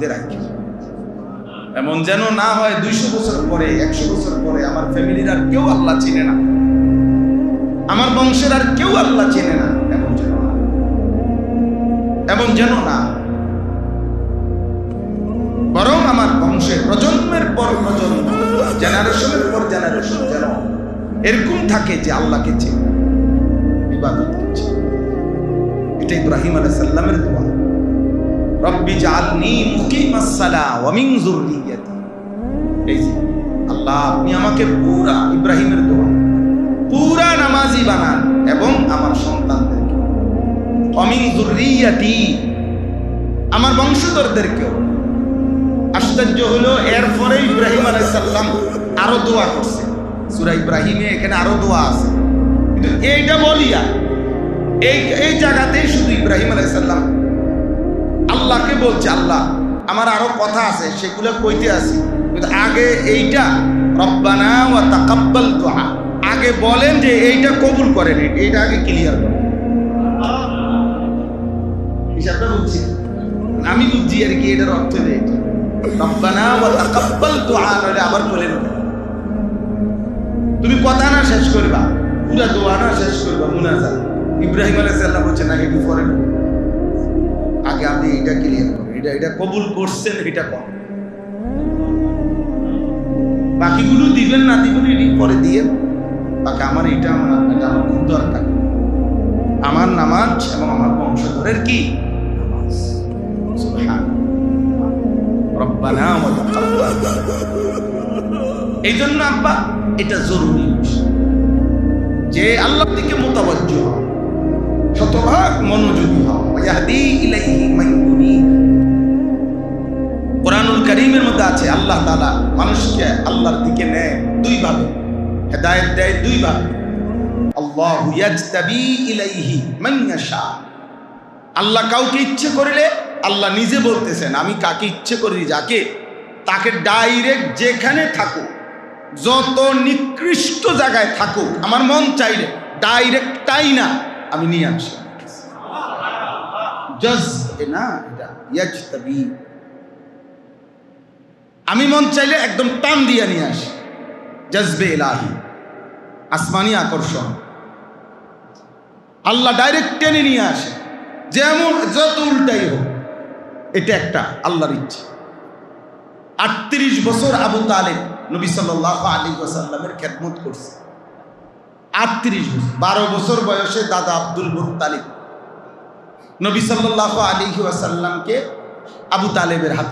মধ্যে রাখি। এমন যেন না হয় 200 বছর পরে, 100 বছর পরে আমার ফ্যামিলির আর কেউ আল্লাহ চিনে না, আমার বংশের আর কেউ আল্লাহ চিনে না, এমন যেন না। বরং আমার বংশের প্রজন্মের পর প্রজন্ম, জেনারেশনের পর জেনারেশন যেন এরকম থাকে যে আল্লাহকে চিনে, ইবাদত করছে। এটা ইব্রাহিম আলাইহিস সালামের দোয়া, রব্বি জাআলনি মুকিমাস সালাহ ওয়া মিন যুররিয়াতি। এই যে আল্লাহ, আপনি আমাকে পুরা, ইব্রাহিমের দোয়া, পুরা নামাজি বানান এবং আমার সন্তানদেরকে, ওয়া মিন যুররিয়াতি, আমার বংশধরদেরকেও। আশ্চর্য হলো, এরপরে ইব্রাহিম আলাইহিস সালাম আরো দোয়া করছে। সূরা ইব্রাহিমে এখানে আরো দোয়া আছে, কিন্তু এইটা বলিয়া এই জায়গাতেই শুধু ইব্রাহিম আলাইহিস সালাম আল্লাহকে বলছে, আল্লাহ আমার আরো কথা আছে, সেগুলো কইতে আসি, কিন্তু আগে এইটা রব্বানা ওয়া তাকাব্বাল দুআ, আগে বলেন যে এইটা কবুল করেন, এইটা আগে ক্লিয়ার করেন। হিসাবটা বুঝছি, আমি বুঝছি আর কি, এটার অর্থ এইটা, রব্বানা ওয়া তাকাব্বাল দুআ। নইলে আবার বলেন, তুমি কথা না শেষ করবা, পুরা দোয়া না শেষ করবা, মুনাজাত। ইব্রাহিম আলাইহিস সালাম বলছেন না, একটু পরে আগে আপনি এটা ক্লিয়ার করেন, এটা কবুল করছেন, এটা কর, বাকিগুলো দিবেন না দিবেন এটি পরে দিয়ে, বাকি আমার এটা আমার খুব দরকার, আমার নামাজ এবং আমার বংশধরের কি নামাজ। সুবহান রব্বানা ওয়া তাকাব্বাল। এই জন্য আব্বা এটা জরুরি যে আল্লাহর দিকে মুতাওয়াজ্জিহ হও, শতভাগ মনোযোগী হও। ইয়াহদি ইলাইহি মান ইউনিব। কোরআনুল কারীমের মধ্যে আছে আল্লাহ তাআলা মানুষকে আল্লাহর দিকে নেয় দুই ভাবে, হেদায়েত দেয় দুই ভাবে। আল্লাহু ইয়াজতাবি ইলাইহি মান ইয়াশা। আল্লাহ কাউকে ইচ্ছে করলে, আল্লাহ নিজে বলতেছেন আমি কাকে ইচ্ছে করি, যাকে তাকে ডাইরেক্ট যেখানে থাকুক, যত নিকৃষ্ট জায়গায় থাকুক, আমার মন চাইলে ডাইরেক্ট তাই না আমি নিয়ে আসি। আমি মন চাইলে একদম টান দিয়ে নিয়ে আসি, জজবে ইলাহি, আসমানি আকর্ষণ। আল্লাহ ডাইরেক্ট টেনে নিয়ে আসে, যেমন যত উল্টাই হোক, এটা একটা আল্লাহর ইচ্ছা। 38 বছর আবু তালেব নবী সাল্লাল্লাহু আলাইহি ওয়াসাল্লামের খেদমত করছে, 38 বছর। 12 বছর বয়সে দাদা আব্দুল মুত্তালিব নবী সাল্লাল্লাহু আলাইহি ওয়াসাল্লামকে আবু তালেবের হাতে